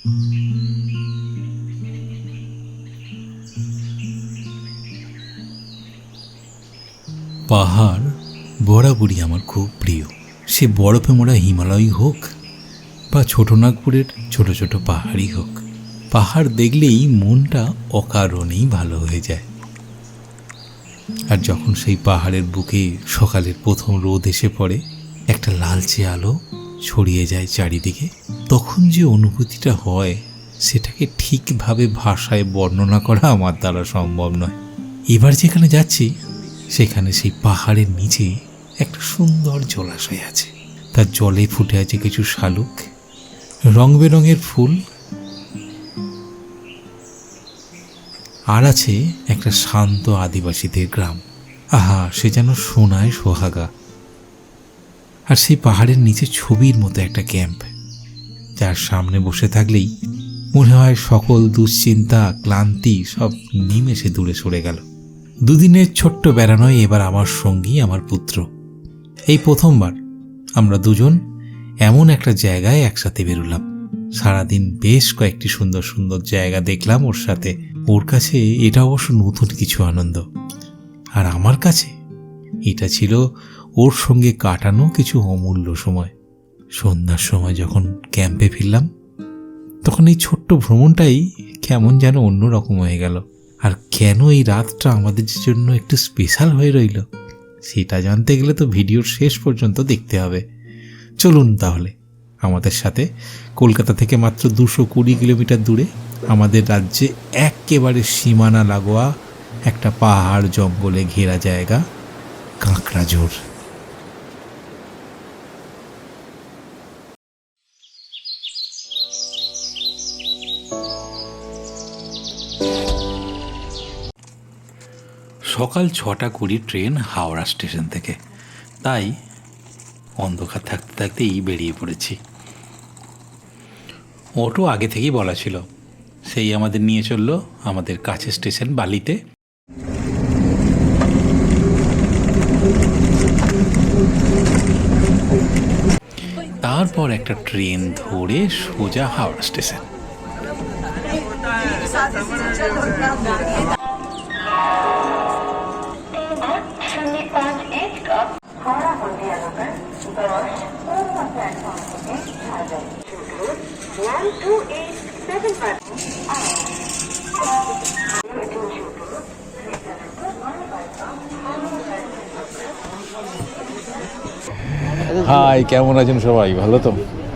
পাহাড় বরাবরই আমার খুব প্রিয়। সে বরফে মোড়া হিমালয় হোক বা ছোটনাগপুরের ছোট ছোট পাহাড়ই হোক, পাহাড় দেখলেই মনটা অকারণেই ভালো হয়ে যায়। আর যখন সেই পাহাড়ের বুকে সকালের প্রথম রোদ এসে পড়ে, একটা লালচে আলো ছড়িয়ে যায় চারিদিকে, তখন যে অনুভূতিটা হয় সেটাকে ঠিকভাবে ভাষায় বর্ণনা করা আমার দ্বারা সম্ভব নয়। এবার যেখানে যাচ্ছি সেখানে সেই পাহাড়ের নিচে একটা সুন্দর জলাশয় আছে। তার জলে ফুটে আছে কিছু শালুক, রং বেরঙের ফুল, আর আছে একটা শান্ত আদিবাসীদের গ্রাম। আহা, সে যেন সোনায় সোহাগা। আর সেই পাহাড়ের নিচে ছবির মতো একটা ক্যাম্প, যার সামনে বসে থাকলেই মনে হয় সকল দুশ্চিন্তা ক্লান্তি সব নিমেষে দূরে সরে গেল। দুদিনের ছোট্ট বেড়ানোয় এবার আমার সঙ্গী আমার পুত্র। এই প্রথমবার আমরা দুজন এমন একটা জায়গায় একসাথে বেরোলাম। সারাদিন বেশ কয়েকটি সুন্দর সুন্দর জায়গা দেখলাম ওর সাথে। ওর কাছে এটা অবশ্য নতুন কিছু আনন্দ, আর আমার কাছে এটা ছিল ওর সঙ্গে কাটানো কিছু অমূল্য সময়। সন্ধ্যার সময় যখন ক্যাম্পে ফিরলাম, তখন এই ছোট্ট ভ্রমণটাই কেমন যেন অন্যরকম হয়ে গেল। আর কেন এই রাতটা আমাদের জন্য একটু স্পেশাল হয়ে রইল, সেটা জানতে গেলে তো ভিডিওর শেষ পর্যন্ত দেখতে হবে। চলুন তাহলে আমাদের সাথে কলকাতা থেকে মাত্র 220 কিলোমিটার দূরে আমাদের রাজ্যে একেবারে সীমানা লাগোয়া একটা পাহাড় জঙ্গলে ঘেরা জায়গা, কাঁকড়াঝোড়। সকাল 6:20 ট্রেন হাওড়া স্টেশন থেকে, তাই অন্ধকার থাকতে থাকতেই বেরিয়ে পড়েছি। অটো আগে থেকেই বলা ছিল, সেই আমাদের নিয়ে চললো আমাদের কাছের স্টেশন বালিতে। তারপর একটা ট্রেন ধরে সোজা হাওড়া স্টেশন। হাই, কেমন আছেন সবাই? ভালো তো?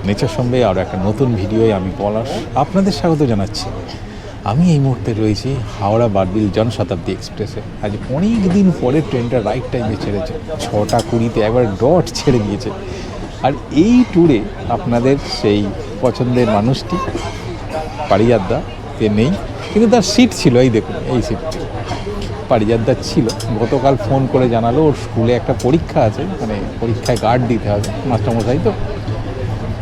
নেচার সঙ্গে আরও একটা নতুন ভিডিওয় আমি পলাশ আপনাদের স্বাগত জানাচ্ছি। আমি এই মুহূর্তে রয়েছি হাওড়া বারবিল জনশতাব্দী এক্সপ্রেসে। আজ অনেক দিন পরে ট্রেনটা রাইট টাইমে ছেড়েছে, 6:20 একবার ডট ছেড়ে দিয়েছে। আর এই ট্যুরে আপনাদের সেই পছন্দের মানুষটি পারিজাতদা নেই, কিন্তু তার সিট ছিল, এই দেখুন এই সিটটি পারিজাতদার ছিল। গতকাল ফোন করে জানালো ওর স্কুলে একটা পরীক্ষা আছে, মানে পরীক্ষায় গার্ড দিতে হবে, মাস্টারমশাই তো,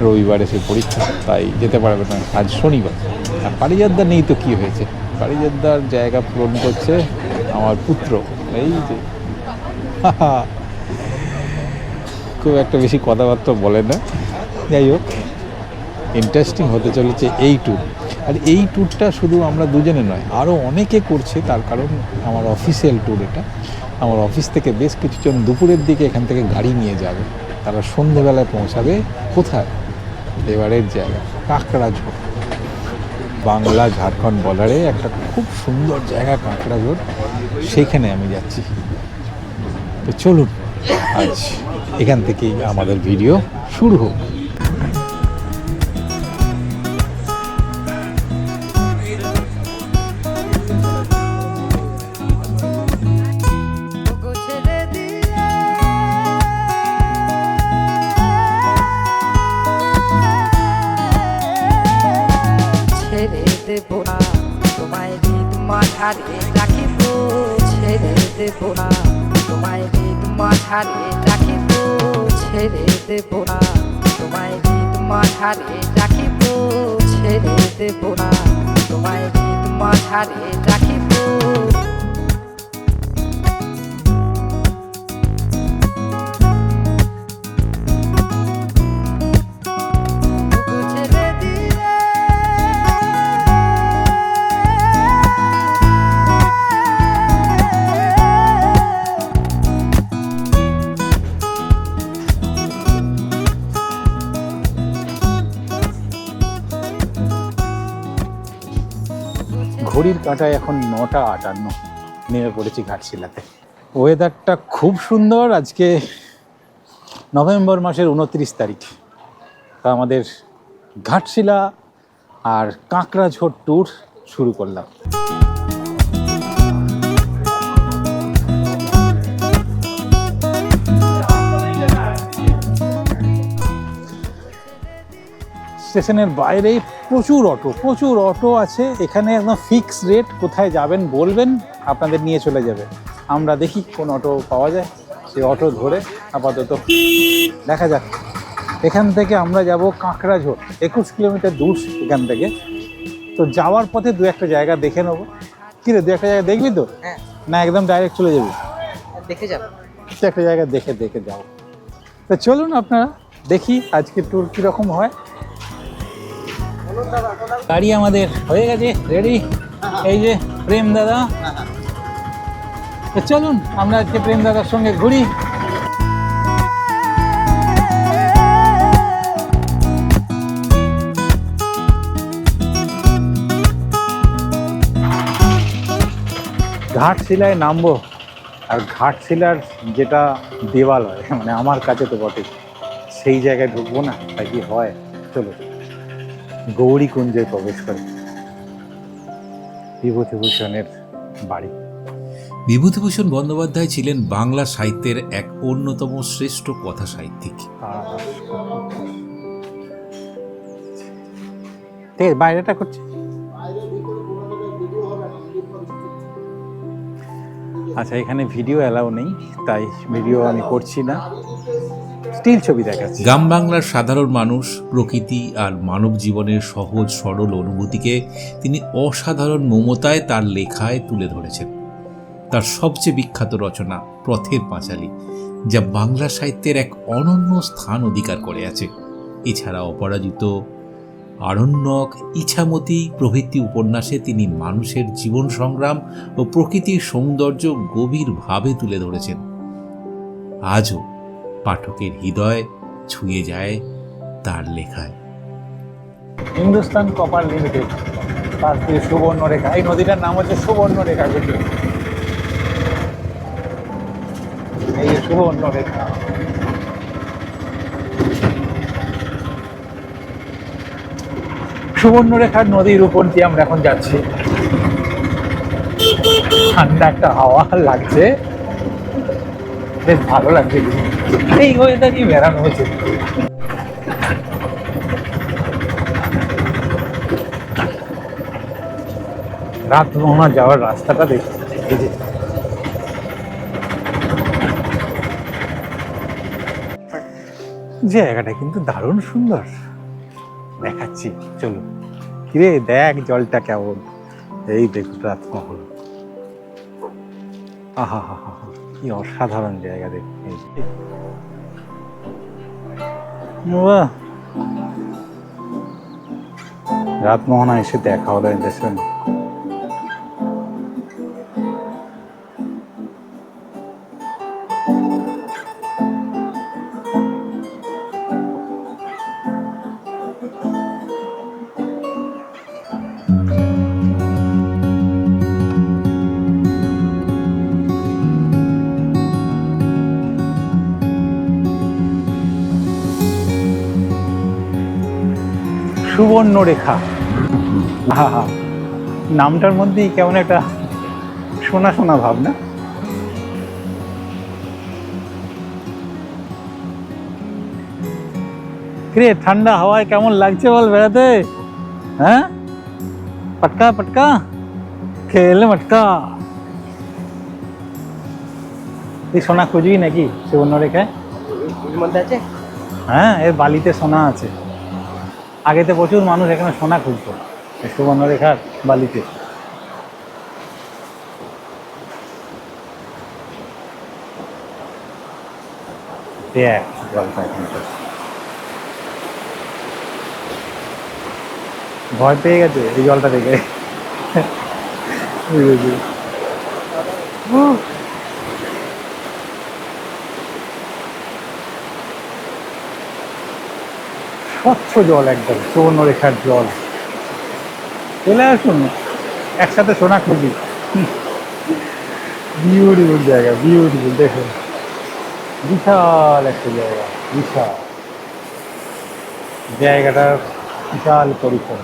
রবিবারে সেই পরীক্ষা, তাই যেতে পারবে না, আজ শনিবার। আর পারিজাতদা নেই তো কী হয়েছে, পারিজাতদার জায়গা পূরণ করছে আমার পুত্র। এই যে খুব একটা বেশি কথাবার্তা বলে না, যাই হোক ইন্টারেস্টিং হতে চলেছে এই ট্যুর। আর এই ট্যুরটা শুধু আমরা দুজনে নয়, আরও অনেকে করছে, তার কারণ আমার অফিসিয়াল ট্যুর এটা। আমার অফিস থেকে বেশ কিছুজন দুপুরের দিকে এখান থেকে গাড়ি নিয়ে যাবে, তারা সন্ধেবেলায় পৌঁছাবে কোথায়, এবারের জায়গা কাঁকড়াঝোড়। বাংলা ঝাড়খণ্ড বর্ডারে একটা খুব সুন্দর জায়গা কাঁকড়াঝোড়, সেইখানে আমি যাচ্ছি। তো চলুন আজ এখান থেকেই আমাদের ভিডিও শুরু হোক। তোমায় ঈদ মাঝারে রাখিব, ছেড়ে দেব না। তোমায় ঈদ মাঝারে রাখিব, ছেড়ে দেব না। তোমায় ঈদ মাঝারে রাখিব, ছেড়ে দেব না। তোমায় ঈদ মাঝারে রাখিব। ঘড়ির কাঁটায় এখন 9:58, নেমে পড়েছি ঘাটশিলাতে। ওয়েদারটা খুব সুন্দর। আজকে নভেম্বর মাসের 29 তারিখ। তা আমাদের ঘাটশিলা আর কাঁকড়াঝোড় ট্যুর শুরু করলাম। স্টেশনের বাইরেই প্রচুর অটো আছে এখানে। একদম ফিক্স রেট, কোথায় যাবেন বলবেন, আপনাদের নিয়ে চলে যাবে। আমরা দেখি কোন অটো পাওয়া যায়, সেই অটো ধরে আপাতত দেখা যাক। এখান থেকে আমরা যাব কাঁকড়াঝোড়, 21 কিলোমিটার দূর এখান থেকে। তো যাওয়ার পথে দু একটা জায়গা দেখে নেবো। কি রে, দু একটা জায়গা দেখবি তো? হ্যাঁ, না একদম ডাইরেক্ট চলে যাবি? দেখে যাবো। দু একটা জায়গা দেখে যাবো। তো চলুন আপনারা দেখি আজকে ট্যুর কীরকম হয়। গাড়ি আমাদের হয়ে গেছে রেডি। এই যে প্রেম দাদা, তো চলুন আমরা আজকে প্রেম দাদার সঙ্গে ঘুরি। ঘাটশিলায় নামবো, আর ঘাটশিলার যেটা দেওয়ালয়, মানে আমার কাছে তো বটে, সেই জায়গায় ঢুকবো না, তাই কি হয়? চলো গৌরীকুঞ্জে প্রবেশ করে। বিভূতিভূষণের বাড়ি। বিভূতিভূষণ বন্দ্যোপাধ্যায় ছিলেন বাংলা সাহিত্যের এক অন্যতম শ্রেষ্ঠ কথা সাহিত্যিক। ঠিক আছে, বাইরেটা করছি। আচ্ছা, এখানে ভিডিও অ্যালাউ নেই, তাই ভিডিও আমি করছি না, স্টিল ছবি দেখাচ্ছি। গ্রাম বাংলার সাধারণ মানুষ, প্রকৃতি আর মানব জীবনের সহজ সরল অনুভূতিকে তিনি অসাধারণ মমতায় তার লেখায় তুলে ধরেছেন। তার সবচেয়ে বিখ্যাত রচনা পথের পাঁচালী, যা বাংলা সাহিত্যের এক অনন্য স্থান অধিকার করে আছে। এছাড়া অপরাজিত, আরণ্যক, ইছামতি প্রভৃতি উপন্যাসে তিনি মানুষের জীবন সংগ্রাম ও প্রকৃতির সৌন্দর্য গভীরভাবে তুলে ধরেছেন। আজও পাঠকের হৃদয় ছুঁয়ে যায় তার লেখায়। হিন্দুস্তান কপার লিমিটেড, পাশ দিয়ে সুবর্ণরেখা। এই নদীটার নাম হচ্ছে সুবর্ণরেখা। কিন্তু এই যে সুবর্ণরেখা, সুবর্ণরেখার নদীর উপর দিয়ে আমরা এখন যাচ্ছি। ঠান্ডা একটা হাওয়া লাগছে, বেশ ভালো লাগছে। এই ওয়েদারই বেড়ানো হয়েছে। রাতমোহনা যাওয়ার রাস্তাটা দেখছি, এই যে জায়গাটা কিন্তু দারুণ সুন্দর, দেখাচ্ছি চলো। কিরে দেখ জলটা কেমন, এই দেখো রাতমহল। আহা হা হা, কি অসাধারণ জায়গা দেখতে। বাহ, রাতমোহনা এসে দেখা হলো এদের সঙ্গে। সুবর্ণরেখা, আহা, নামটার মধ্যেই কেমন একটা শোনা শোনা ভাব না? কিরে ঠান্ডা হাওয়ায় কেমন লাগছে বল বেড়াতে? হ্যাঁ, পটকা পটকা খেলে মটকা। তুই সোনা খুঁজবি নাকি সুবর্ণরেখায়? আছে? হ্যাঁ, এর বালিতে সোনা আছে। আগেতে প্রচুর মানুষ এখানে সোনা খুঁজতো সুবর্ণরেখার বালিতে। ভয় পেয়ে গেছে এই জলটা দেখে। স্বচ্ছ জল, একদম সুবর্ণরেখার জল। চলে আসুন একসাথে সোনা খুঁজি। বিউটিফুল জায়গা, বিউটিফুল। দেখুন বিশাল একটা জায়গা, বিশাল জায়গাটা, বিশাল পরিসর।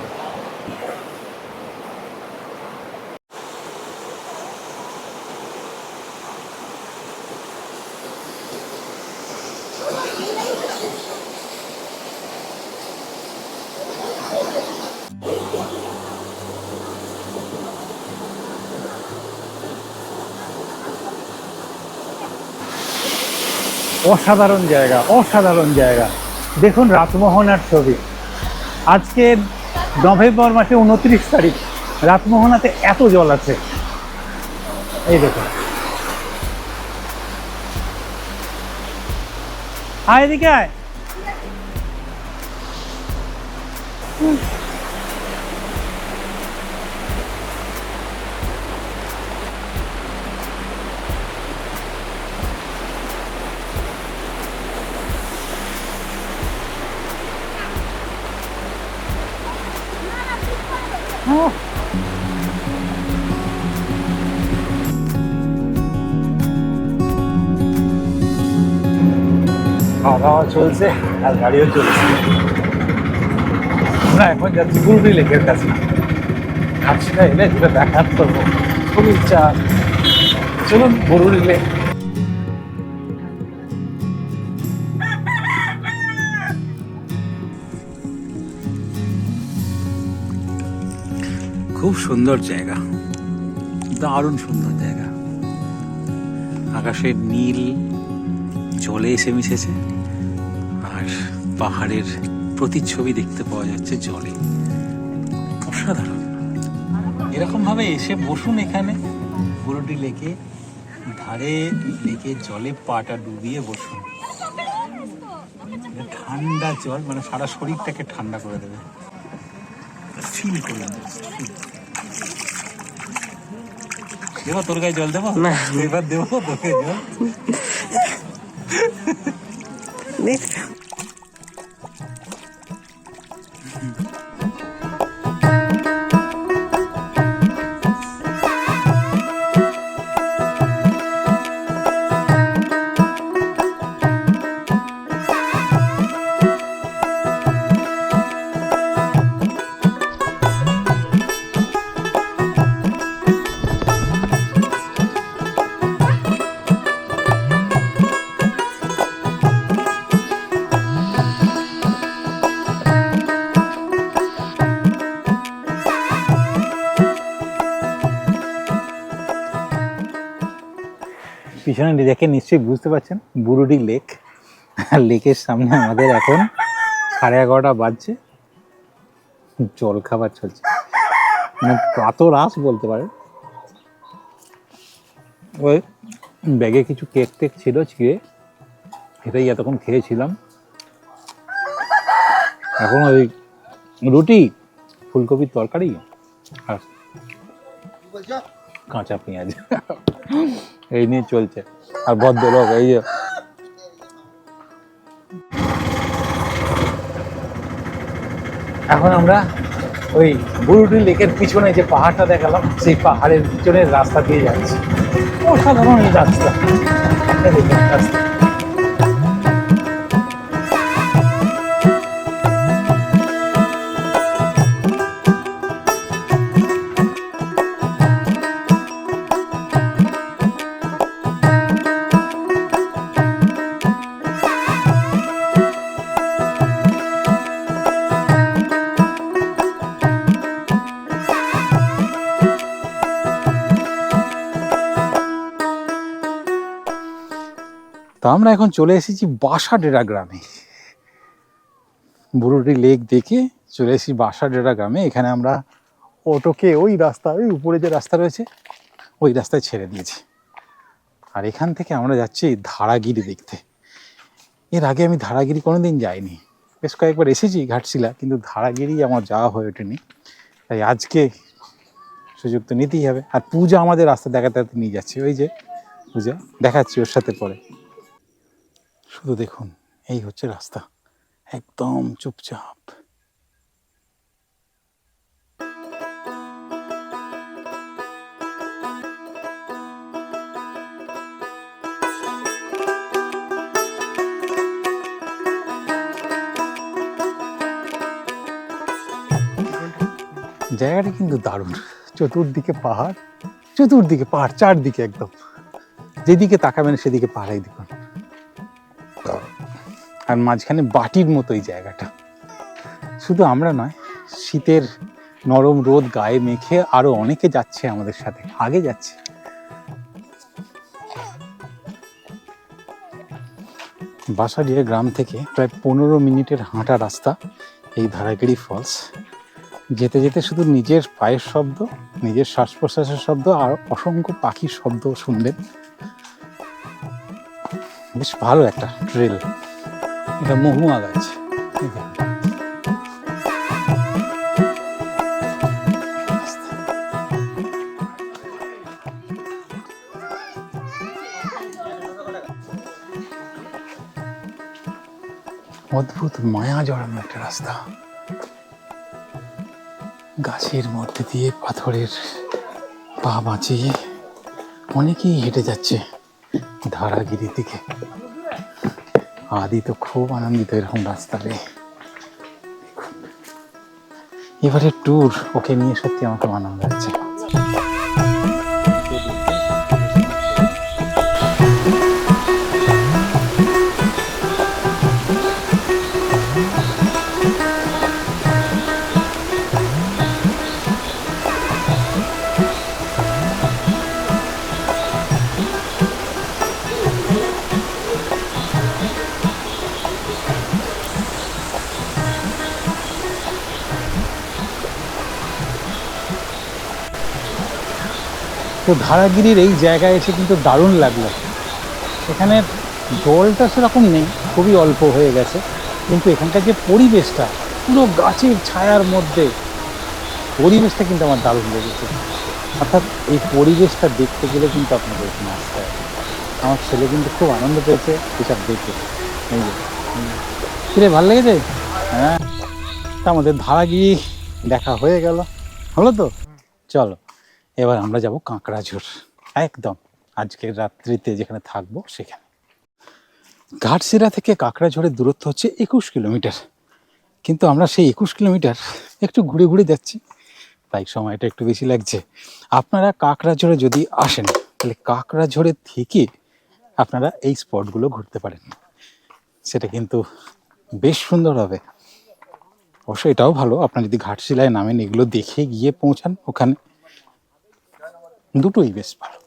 অসাধারণ জায়গা, অসাধারণ জায়গা। দেখুন রাতমোহনার ছবি। আজকে নভেম্বর মাসে 29 তারিখ, রাতমোহনাতে এত জল আছে। এই দেখুন, আয় এদিকে আয়। খাওয়া দাওয়া চলছে আর গাড়িও চলছে। আমরা এখন যাচ্ছি বুরুডি লেকের কাছে। কাছটা এলে যেটা দেখার করবো, খুব ইচ্ছা। চলুন বুরুডি লেক। খুব সুন্দর জায়গা, দারুণ সুন্দর জায়গা। আকাশের নীল জলে এসে মিশেছে, আর পাহাড়ের প্রতিচ্ছবি দেখতে পাওয়া যাচ্ছে জলে। অসাধারণ। এরকম ভাবে এসে বসুন এখানে বুরুডি লেকে ধারে, লেকের জলে পাটা ডুবিয়ে বসুন। ঠান্ডা জল, মানে সারা শরীরটাকে ঠান্ডা করে দেবে। ফিল করলাম। দেবো তোর গায়ে জল? দেবো না, এবার দেবো তোর গায়ে জল। পিছনে দেখে নিশ্চয়ই বুঝতে পারছেন বুরুডি লেক। আর লেকের সামনে আমাদের এখন 11:30 বাজছে, জল খাবার চলছে, মানে প্রাতরাশ বলতে পারে। ওই ব্যাগে কিছু কেক টেক ছিল ছিঁড়ে, এটাই এতক্ষণ খেয়েছিলাম। এখন ওই রুটি, ফুলকপির তরকারি আর কাঁচা পেঁয়াজ এই নিয়ে চলছে। আর ভদ্রলোক এই যে এখন আমরা ওই বুরুডি লেকের পিছনে যে পাহাড়টা দেখালাম, সেই পাহাড়ের পিছনের রাস্তা দিয়ে যাচ্ছি। অসাধারণ এই রাস্তা, রাস্তা। তো আমরা এখন চলে এসেছি বাসাডেরা গ্রামে। বুরুডি লেক দেখে চলে এসেছি বাসাডেরা গ্রামে। এখানে আমরা অটোকে ওই রাস্তা, ওই উপরে যে রাস্তা রয়েছে ওই রাস্তায় ছেড়ে দিয়েছি। আর এখান থেকে আমরা যাচ্ছি ধারাগিরি দেখতে। এর আগে আমি ধারাগিরি কোনোদিন যাইনি, বেশ কয়েকবার এসেছি ঘাটশিলা, কিন্তু ধারাগিরি আমার যাওয়া হয়ে ওঠেনি। তাই আজকে সুযোগ তো নিতেই হবে। আর পূজা আমাদের রাস্তা দেখাতে নিয়ে যাচ্ছে, ওই যে পূজা দেখাচ্ছি ওর সাথে পরে। শুধু দেখুন, এই হচ্ছে রাস্তা, একদম চুপচাপ। জায়গাটা কিন্তু দারুণ, চতুর্দিকে পাহাড়, চতুর্দিকে পাহাড়, চারদিকে একদম যেদিকে তাকাবেন সেদিকে পাহাড়াই দেখুন, আর মাঝখানে বাটির মতো এই জায়গাটা। শুধু আমরা নয়, শীতের নরম রোদ গায়ে মেখে আরো অনেকে যাচ্ছে আমাদের সাথে, আগে যাচ্ছে। বাঁশাডিয়া গ্রাম থেকে প্রায় 15 মিনিটের হাঁটা রাস্তা এই ধারাগিরি ফলস। যেতে যেতে শুধু নিজের পায়ের শব্দ, নিজের শ্বাস প্রশ্বাসের শব্দ আর অসংখ্য পাখির শব্দ শুনবেন। বেশ ভালো একটা ট্রেল। এটা মহুয়া গাছ। অদ্ভুত মায়া জড়ানো একটা রাস্তা, গাছের মধ্যে দিয়ে পাথরের পা বাঁচিয়ে অনেকেই হেঁটে যাচ্ছে ধারাগিরির দিকে। আদি তো খুব আনন্দিত এরকম রাস্তা পেয়ে। এবারে ট্যুর ওকে নিয়ে সত্যি আমাকে আনন্দ হচ্ছে। তো ধারাগিরির এই জায়গায় এসে কিন্তু দারুণ লাগলো। এখানে জলটা সেরকম নেই, খুবই অল্প হয়ে গেছে, কিন্তু এখানকার যে পরিবেশটা পুরো গাছের ছায়ার মধ্যে, পরিবেশটা কিন্তু আমার দারুণ লেগেছে। অর্থাৎ এই পরিবেশটা দেখতে গেলে কিন্তু আপনাকে এখানে আসতে হবে। আমার ছেলে কিন্তু খুব আনন্দ পেয়েছে এসব দেখে। এই যে কিরে, ভালো লেগেছে? হ্যাঁ, তা আমাদের ধারাগিরি দেখা হয়ে গেল, হলো তো? চলো এবার আমরা যাব কাঁকড়াঝোড়, একদম আজকের রাত্রিতে যেখানে থাকবো সেখানে। ঘাটশিলা থেকে কাঁকড়াঝোড়ের দূরত্ব হচ্ছে 21 কিলোমিটার, কিন্তু আমরা সেই 21 কিলোমিটার একটু ঘুরে ঘুরে যাচ্ছি, তাই সময়টা একটু বেশি লাগছে। আপনারা কাঁকড়াঝোড়ে যদি আসেন তাহলে কাঁকড়াঝোড়ের থেকে আপনারা এই স্পটগুলো ঘুরতে পারেন, সেটা কিন্তু বেশ সুন্দর হবে। অবশ্য এটাও ভালো, আপনারা যদি ঘাটশিলায় নামেন এগুলো দেখে গিয়ে পৌঁছান ওখানে, দুটোই বেশ ভালো।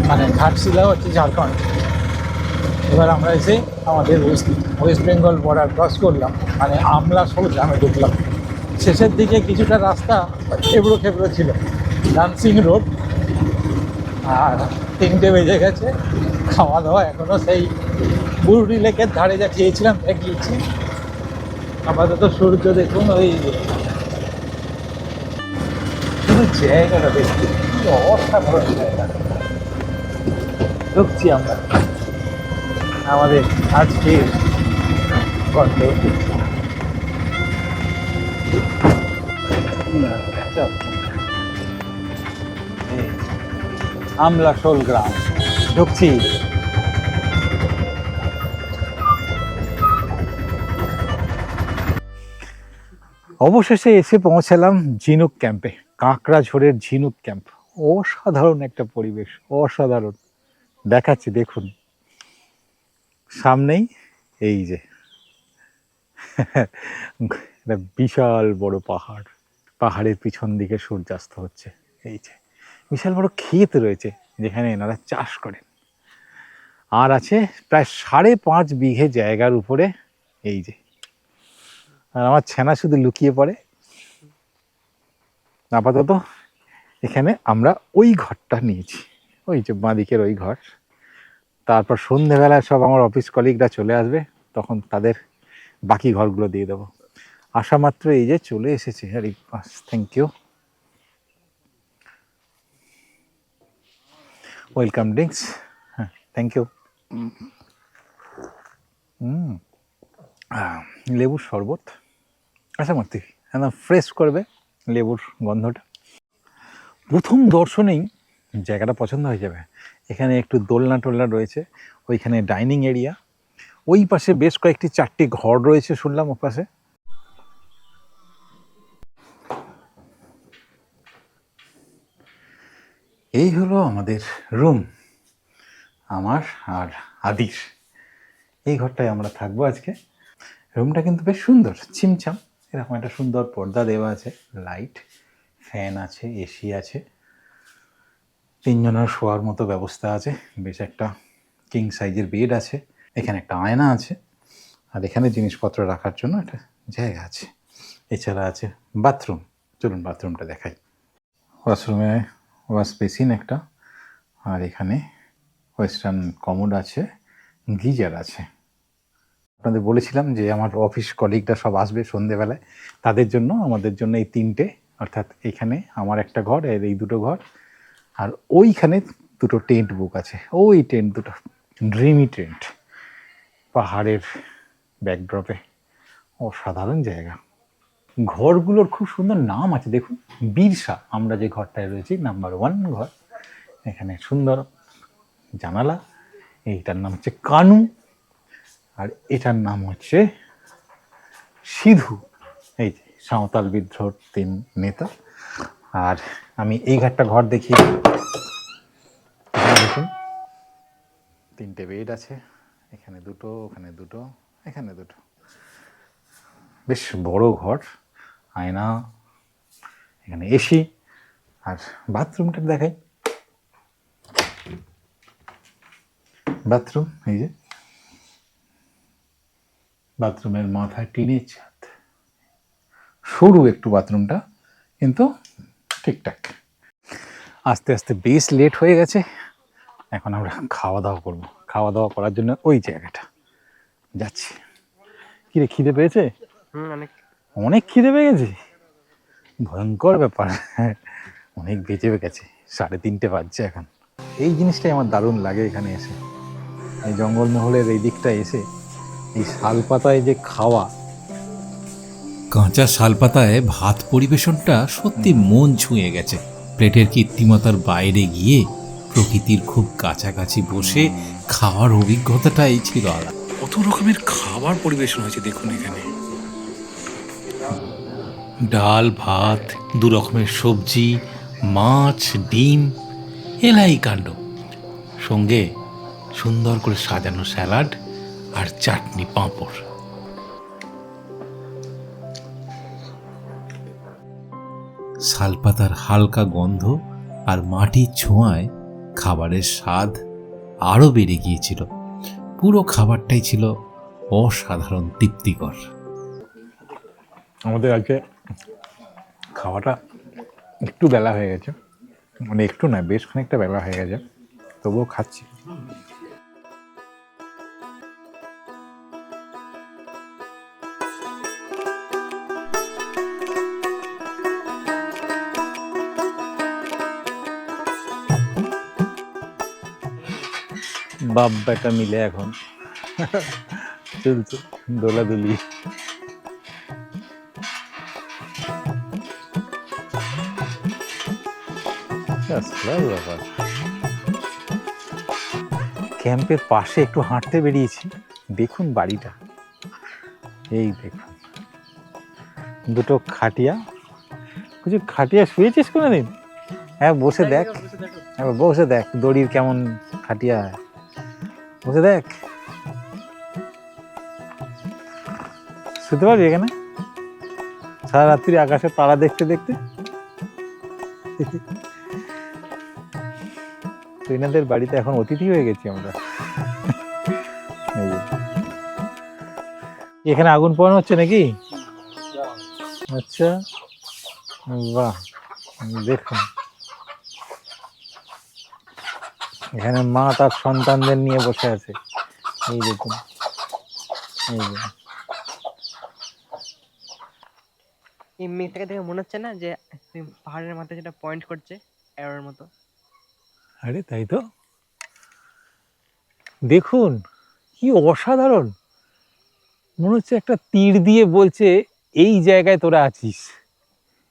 মানে ঘাটশিলা হচ্ছে ঝাড়খণ্ড। এবার আমরা এসে আমাদের ওয়েস্ট বেঙ্গল বর্ডার ক্রস করলাম, মানে আমলাশোল গ্রামে ঢুকলাম। শেষের দিকে কিছুটা রাস্তা এবড়ো খেবড়ো ছিল, ডান্সিং রোড, আর 3টে বেজে গেছে। খাওয়া দাওয়া এখনো সেই বুরুডি লেকের ধারে যা খেয়েছিলাম তা গিয়েছি। আপাতত সূর্য দেখুন, ওই শুধু জায়গাটা দেখছি, কি অসাধারণ জায়গা। ঢুকছি আমরা আমাদের আজকের গন্তব্যে। আমলাশোল গ্রাম ঢুকছি। অবশেষে এসে পৌঁছালাম ঝিনুক ক্যাম্পে, কাঁকড়াঝোড়ের ঝিনুক ক্যাম্প। অসাধারণ একটা পরিবেশ, অসাধারণ। দেখাচ্ছি দেখুন, সামনেই এই যে একটা বিশাল বড় পাহাড়, পাহাড়ের পিছন দিকে সূর্যাস্ত হচ্ছে। এই যে বিশাল বড় ক্ষেত রয়েছে যেখানে এনারা চাষ করেন, আর আছে প্রায় 5.5 বিঘে জায়গার উপরে। এই যে, আর আমার ছানা শুধু লুকিয়ে পড়ে। আপাতত এখানে আমরা ওই ঘরটা নিয়েছি, ওই যে বাঁদিকের ওই ঘর। তারপর সন্ধেবেলায় সব আমার অফিস কলিগরা চলে আসবে, তখন তাদের বাকি ঘরগুলো দিয়ে দেবো। আসা মাত্র এই যে চলে এসেছে। আরে বাস, থ্যাংক ইউ, ওয়েলকাম ড্রিঙ্কস। হ্যাঁ, থ্যাংক ইউ। লেবুর শরবত, আশা মাত্র একদম ফ্রেশ করবে লেবুর গন্ধটা। প্রথম দর্শনেই জায়গাটা পছন্দ হয়ে যাবে। এখানে একটু দোলনা টোলনা রয়েছে, ওইখানে ডাইনিং এরিয়া, ওই পাশে বেশ কয়েকটি 4টি ঘর রয়েছে শুনলাম ও পাশে। এই হলো আমাদের রুম, আমার আর আদির। এই ঘরটায় আমরা থাকবো আজকে। রুমটা কিন্তু বেশ সুন্দর, ছিমছাম, এরকম একটা সুন্দর পর্দা দেওয়া আছে, লাইট, ফ্যান আছে, এসি আছে, 3 জনের শোয়ার মতো ব্যবস্থা আছে, বেশ একটা কিং সাইজের বেড আছে, এখানে একটা আয়না আছে, আর এখানে জিনিসপত্র রাখার জন্য একটা জায়গা আছে। এছাড়া আছে বাথরুম, চলুন বাথরুমটা দেখাই। ওয়াশরুমে ওয়াশ বেসিন একটা, আর এখানে ওয়েস্টার্ন কমোড আছে, গিজার আছে। আপনাদের বলেছিলাম যে আমার অফিস কলিগরা সব আসবে সন্ধেবেলায়, তাদের জন্য আমাদের জন্য এই 3টে, অর্থাৎ এখানে আমার একটা ঘর, আর এই 2টো ঘর, আর ওইখানে 2টো টেন্ট বুক আছে। ওই টেন্ট 2টো ড্রিমি টেন্ট, পাহাড়ের ব্যাকড্রপে, অসাধারণ জায়গা। ঘরগুলোর খুব সুন্দর নাম আছে, দেখুন বিরসা, আমরা যে ঘরটায় রয়েছি নাম্বার 1 ঘর, এখানে সুন্দর জানালা, এইটার নাম হচ্ছে কানু, আর এটার নাম হচ্ছে সিধু, এই যে সাঁওতাল বিদ্রোহর 3 নেতা। আর আমি এই ঘরটা ঘর দেখি, দেখুন 3টে বেড আছে, এখানে 2টো, ওখানে 2টো, এখানে 2টো, বেশ বড় ঘর, আয়না, এখানে এসি। আর বাথরুমটা দেখাই, বাথরুম এই যে, বাথরুমের মাথায় টিনের ছাদ, সরু একটু বাথরুমটা, কিন্তু ঠিকঠাক। আস্তে আস্তে বেশ লেট হয়ে গেছে, এখন আমরা খাওয়া দাওয়া করবো। খাওয়া দাওয়া করার জন্য ওই জায়গাটা যাচ্ছি। কিরে, খিদে পেয়েছে? অনেক। অনেক খিদে পেয়ে গেছে, ভয়ঙ্কর ব্যাপার। অনেক বেজে গেছে, 3:30 বাজছে এখন। এই জিনিসটাই আমার দারুণ লাগে এখানে এসে, এই জঙ্গলমহলের এই দিকটা এসে এই শালপাতায় যে খাওয়া। কাঁচা শালপাতায় ভাত পরিবেশনটা সত্যি মন ছুঁয়ে গেছে। প্লেটের কৃত্রিমতার বাইরে গিয়ে প্রকৃতির খুব কাছাকাছি বসে খাওয়ার অভিজ্ঞতাটাই ছিল আলাদা। কত রকমের খাবার পরিবেশন হয়েছে দেখুন এখানে, ডাল ভাত, 2 রকমের সবজি, মাছ, ডিম, এলাই কাণ্ড, সঙ্গে সুন্দর করে সাজানো স্যালাড আর চাটনি, পাঁপড়। শালপাতার হালকা গন্ধ আর মাটির ছোঁয়ায় খাবারের স্বাদ আরও বেড়ে গিয়েছিল। পুরো খাবারটাই ছিল অসাধারণ তৃপ্তিকর। আমাদের আজকে খাওয়াটা একটু বেলা হয়ে গেছে, মানে একটু না, বেশ খানিকটা বেলা হয়ে গেছে, তবুও খাচ্ছি। বাপ বেটা মিলে এখন চলছে দোলাদুলি। ব্যাপার, ক্যাম্পের পাশে একটু হাঁটতে বেরিয়েছি, দেখুন বাড়িটা, এই দেখুন 2টো খাটিয়া। কিছু খাটিয়া শুয়েছিস কোনোদিন? হ্যাঁ বসে দেখ, হ্যাঁ বসে দেখ, দড়ির কেমন খাটিয়া, বসে দেখ, শুতে পারবি এখানে সারা রাত্রি আকাশে তারা দেখতে দেখতে। তুইনাদের বাড়িতে এখন অতিথি হয়ে গেছি আমরা। এখানে আগুন পোড়ানো হচ্ছে নাকি? আচ্ছা, বাহ, দেখুন এখানে মা তার সন্তানদের নিয়ে বসে আছে, এই দেখুন, এই যে। এই মেঘটাকে দেখে মনে হচ্ছে না যে পাহাড়ের মাথায় যেটা পয়েন্ট করছে অ্যারোর মতো? আরে তাই তো, দেখুন কি অসাধারণ, মনে হচ্ছে একটা তীর দিয়ে বলছে এই জায়গায় তোরা আছিস,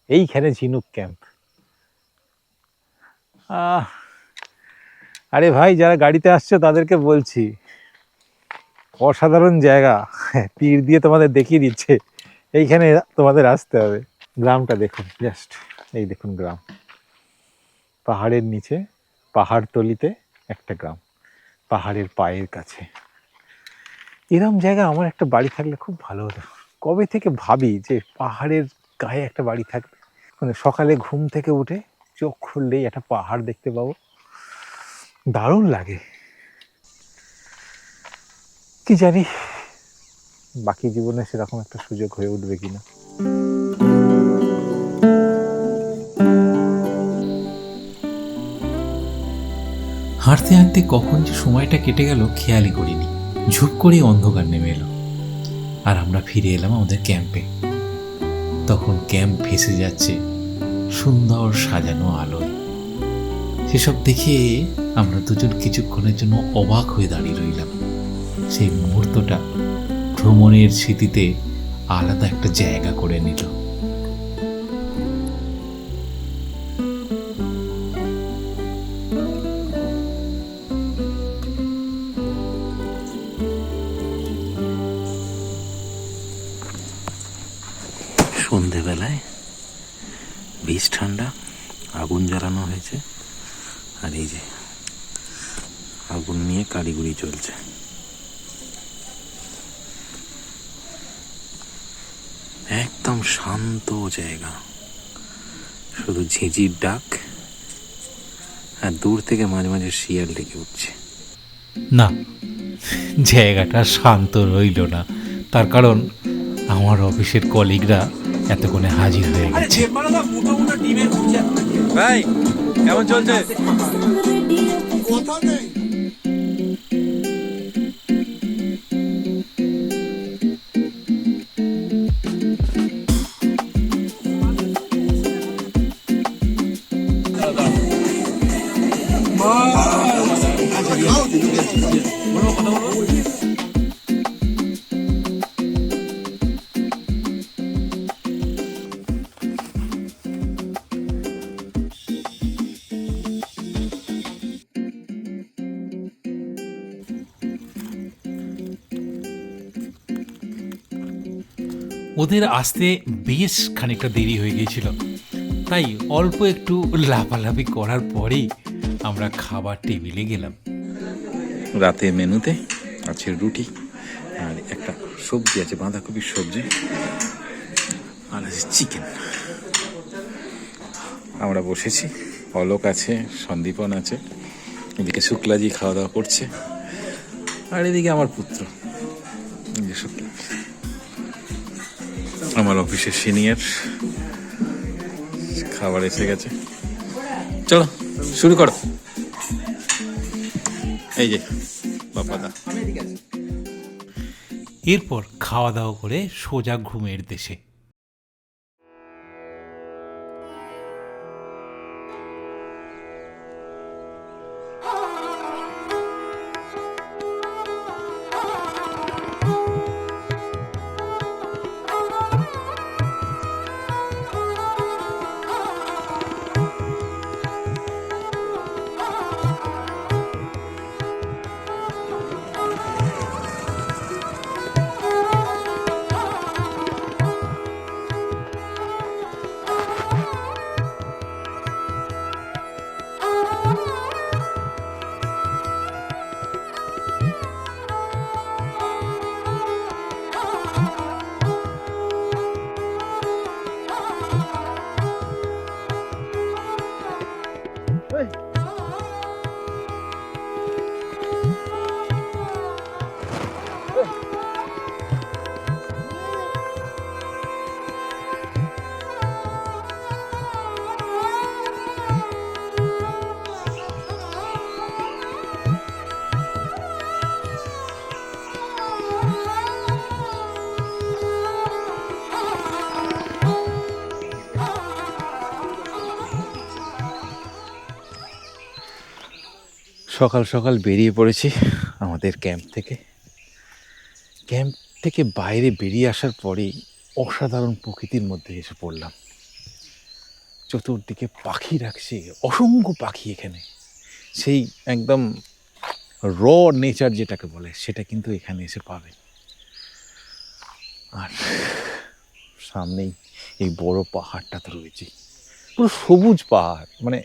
এইখানে ঝিনুক ক্যাম্প। আরে ভাই, যারা গাড়িতে আসছে তাদেরকে বলছি, অসাধারণ জায়গা। তীর দিয়ে তোমাদের দেখিয়ে দিচ্ছে, এইখানে তোমাদের আসতে হবে। গ্রামটা দেখুন, জাস্ট এই দেখুন গ্রাম, পাহাড়ের নিচে, পাহাড় তলিতে একটা গ্রাম, পাহাড়ের পায়ের কাছে। এরম জায়গা আমার একটা বাড়ি থাকলে খুব ভালো হতো। কবে থেকে ভাবি যে পাহাড়ের গায়ে একটা বাড়ি থাকবে, মানে সকালে ঘুম থেকে উঠে চোখ খুললেই একটা পাহাড় দেখতে পাবো, দারুণ লাগে। কি জানি বাকি জীবনে সেরকম একটা সুযোগ হয়ে উঠবে কিনা। হাঁটতে হাঁটতে কখন যে সময়টা কেটে গেল খেয়ালই করিনি। ঝুপ করেই অন্ধকার নেমে এলো, আর আমরা ফিরে এলাম আমাদের ক্যাম্পে। তখন ক্যাম্প ভেসে যাচ্ছে সুন্দর সাজানো আলোয়। সেসব দেখে আমরা দুজন কিছুক্ষণের জন্য অবাক হয়ে দাঁড়িয়ে রইলাম। সেই মুহূর্তটা ভ্রমণের স্মৃতিতে আলাদা একটা জায়গা করে নিল। সন্ধেবেলায় বেশ ঠান্ডা, আগুন জ্বালানো হয়েছে, আর এই যে আগুন নিয়ে কারিগরি চলছে। একদম শান্ত জায়গা, শুধু ঝিঁঝির ডাক, আর দূর থেকে মাঝে মাঝে শিয়াল ডেকে উঠছে। না, জায়গাটা শান্ত রইল না, তার কারণ আমার অফিসের কলিগরা এতক্ষণে হাজির হয়ে গেছে। ভাই কেমন চলছে? ওদের আসতে বেশ খানিকটা দেরি হয়ে গিয়েছিল, তাই অল্প একটু লাফালাফি করার পরেই আমরা খাবার টেবিলে গেলাম। রাতে মেনুতে আছে রুটি আর একটা সবজি আছে, বাঁধাকপির সবজি, আর আছে চিকেন। আমরা বসেছি, অলোক আছে, সন্দীপন আছে, এদিকে শুক্লাজি খাওয়া দাওয়া করছে, আর এদিকে আমার পুত্র, এই যে শুক্লা, আমার অফিসের সিনিয়র। খাবার এসে গেছে, চলো শুরু করো। এই যে বাপাদা। এরপর খাওয়া দাওয়া করে সোজা ঘুমের দেশে। সকাল সকাল বেরিয়ে পড়েছি আমাদের ক্যাম্প থেকে। ক্যাম্প থেকে বাইরে বেরিয়ে আসার পরেই অসাধারণ প্রকৃতির মধ্যে এসে পড়লাম। চতুর্দিকে পাখি ডাকছে, অসংখ্য পাখি এখানে, সেই একদম র নেচার যেটাকে বলে সেটা কিন্তু এখানে এসে পাবেন। আর সামনেই এই বড় পাহাড়টা তো রয়েছে, পুরো সবুজ পাহাড়, মানে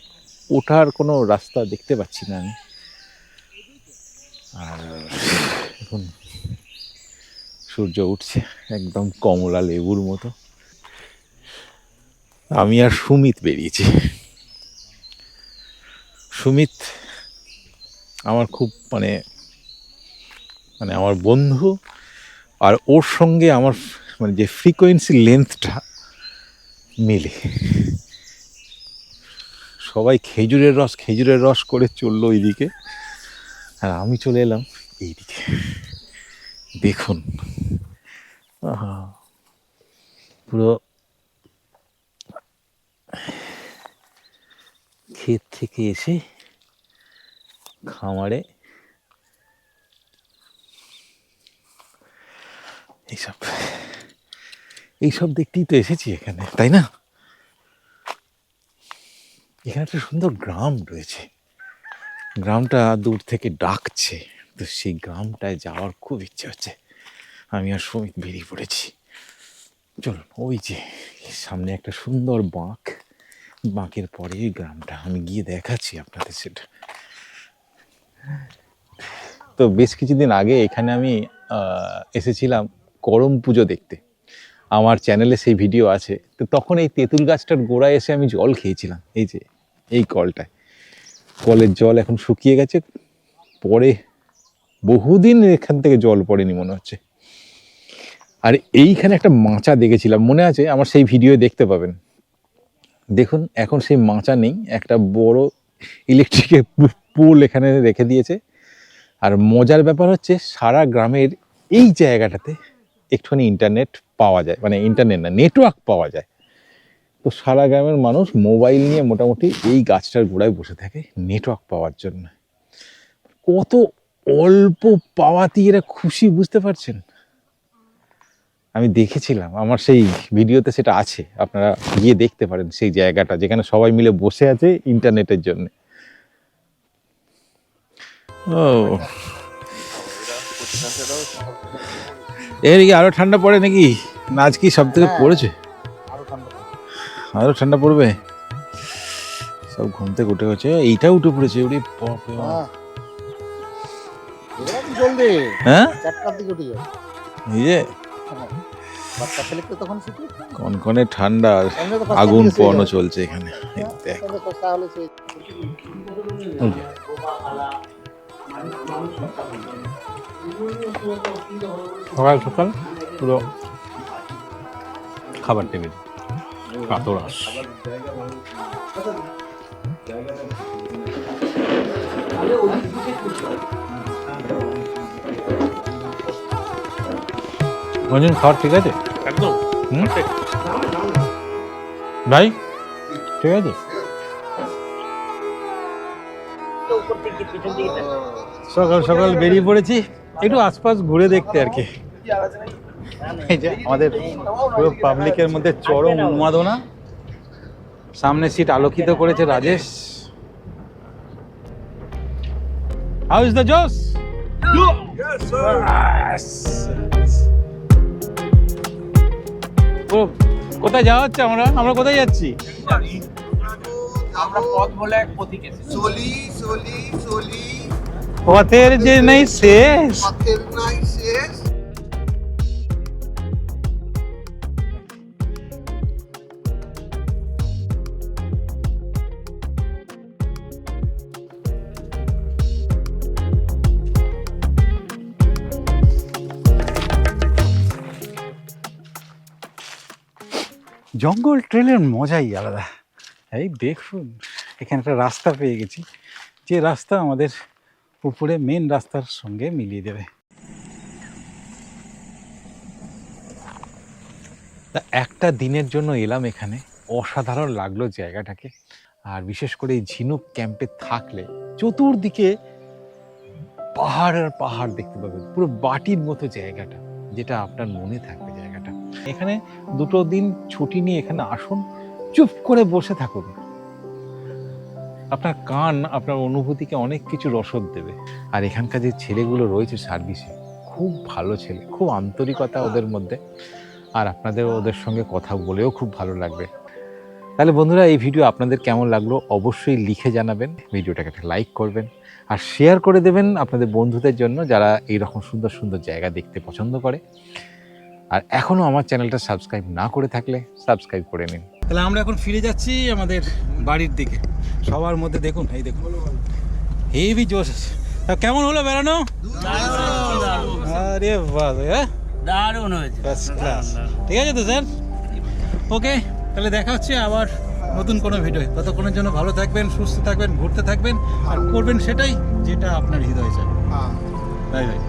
ওঠার কোনো রাস্তা দেখতে পাচ্ছি না আমি। আর এখন সূর্য উঠছে একদম কমলা লেবুর মতো। আমি আর সুমিত বেরিয়েছি। সুমিত আমার খুব মানে মানে আমার বন্ধু, আর ওর সঙ্গে আমার মানে যে ফ্রিকোয়েন্সি লেন্থটা মেলে। সবাই খেজুরের রস করে চললো ওইদিকে, আর আমি চলে এলাম এইদিকে। দেখুন আহা, পুরো ক্ষেত থেকে এসে খামারে এইসব দেখতেই তো এসেছি এখানে, তাই না? এখানে একটা সুন্দর গ্রাম রয়েছে, গ্রামটা দূর থেকে ডাকছে, তো সেই গ্রামটায় যাওয়ার খুব ইচ্ছে হচ্ছে। আমি আর সুমিত বেরিয়ে পড়েছি। চলুন, ওই যে সামনে একটা সুন্দর বাঁকের পরে এই গ্রামটা, আমি গিয়ে দেখাচ্ছি আপনাদের সেটা। তো বেশ কিছুদিন আগে এখানে আমি এসেছিলাম করম পুজো দেখতে, আমার চ্যানেলে সেই ভিডিও আছে। তো তখন এই তেঁতুল গাছটার গোড়ায় এসে আমি জল খেয়েছিলাম, এই যে এই কলটায়। কলের জল এখন শুকিয়ে গেছে, পরে বহুদিন এখান থেকে জল পড়েনি মনে হচ্ছে। আর এইখানে একটা মাচা দেখেছিলাম, মনে আছে আমার, সেই ভিডিও দেখতে পাবেন। দেখুন এখন সেই মাচা নেই, একটা বড় ইলেকট্রিকের পোল এখানে রেখে দিয়েছে। আর মজার ব্যাপার হচ্ছে সারা গ্রামের এই জায়গাটাতে একটুখানি ইন্টারনেট পাওয়া যায়, মানে ইন্টারনেট না, নেটওয়ার্ক পাওয়া যায়। তো সারা গ্রামের মানুষ মোবাইল নিয়ে মোটামুটি এই গাছটার গোড়ায় বসে থাকে নেটওয়ার্ক পাওয়ার জন্য। কত অল্প পাওয়াতেই এরা খুশি, বুঝতে পারছেন? আমি দেখেছিলাম, আমার সেই ভিডিওতে সেটা আছে, আপনারা গিয়ে দেখতে পারেন সেই জায়গাটা যেখানে সবাই মিলে বসে আছে ইন্টারনেটের জন্য। ও এর কি আরো ঠান্ডা পড়ে নাকি? না আজ কি সব থেকে পড়েছে? আরো ঠান্ডা পড়বে। সব ঘুম থেকে উঠে গেছে, এইটা উঠে পড়েছে। ওরে বাপরে বাপ। জলদি হ্যাঁ, 4টার দিকে উঠে যাবে। এই যে বাচ্চা ছেলে তো তখন ছুটি, কনকনে ঠান্ডা, আর এমনি তো first আগুন time শুয়ে পোয়ানো যাবে। চলছে এখানে। এই দেখ, তাহলে সে ওই যে। সকাল সকাল পুরো খাবার টেবিল, কাতরাস। রঞ্জন, খাবার ঠিক আছে? একদম হুম? ভাই ঠিক আছে? সকাল সকাল বেরিয়ে পড়েছি একটু আশপাশ ঘুরে দেখতে আর কি। এই যে আমাদের পুরো পাবলিকের মধ্যে চরম উন্মাদনা। সামনে সিট আলোকিত করেছে রাজেশ। হাউ ইজ দ্য জোস? কোথায় যাওয়া হচ্ছে? আমরা কোথায় যাচ্ছি? আমরা পথ বলে এক পথিক এসেছি। চলি চলি চলি পথের যে নেই শেষ। পথের নাই শেষ। জঙ্গল ট্রেলের মজাই আলাদা। এই দেখুন এখানে একটা রাস্তা পেয়ে গেছি, যে রাস্তা আমাদের উপরে মেন রাস্তার সঙ্গে মিলিয়ে দেবে। তা একটা দিনের জন্য এলাম এখানে, অসাধারণ লাগলো জায়গাটাকে। আর বিশেষ করে এই ঝিনুক ক্যাম্পে থাকলে চতুর্দিকে পাহাড় আর পাহাড় দেখতে পাবেন, পুরো বাটির মতো জায়গাটা, যেটা আপনার মনে থাকবে জায়গাটা। এখানে 2 দিন ছুটি নিয়ে এখানে আসুন, চুপ করে বসে থাকুন, আপনার কান আপনার অনুভূতিকে অনেক কিছু রসদ দেবে। আর এখানকার যে ছেলেগুলো রয়েছে সার্ভিসে, খুব ভালো ছেলে, খুব আন্তরিকতা ওদের মধ্যে। আর আপনাদের ওদের সঙ্গে কথা বলেও খুব ভালো লাগবে। তাহলে বন্ধুরা, এই ভিডিও আপনাদের কেমন লাগলো অবশ্যই লিখে জানাবেন। ভিডিওটাকে একটা লাইক করবেন আর শেয়ার করে দেবেন আপনাদের বন্ধুদের জন্য, যারা এইরকম সুন্দর সুন্দর জায়গা দেখতে পছন্দ করে। আর এখনও আমার চ্যানেলটা সাবস্ক্রাইব না করে থাকলে সাবস্ক্রাইব করে নিন। তাহলে আমরা এখন ফিরে যাচ্ছি আমাদের বাড়ির দিকে। সবার মধ্যে দেখুন, এই দেখুন হেভি জোশ আছে। তা কেমন হলো বেড়ানো? আরে বাহ, হ্যাঁ দারুণ হয়েছে। First class. ঠিক আছে তো স্যার, ওকে তাহলে দেখা হচ্ছে আবার নতুন কোনো ভিডিও। ততক্ষণের জন্য ভালো থাকবেন, সুস্থ থাকবেন, ঘুরতে থাকবেন আর করবেন সেটাই যেটা আপনার হৃদয় চায়। Bye bye.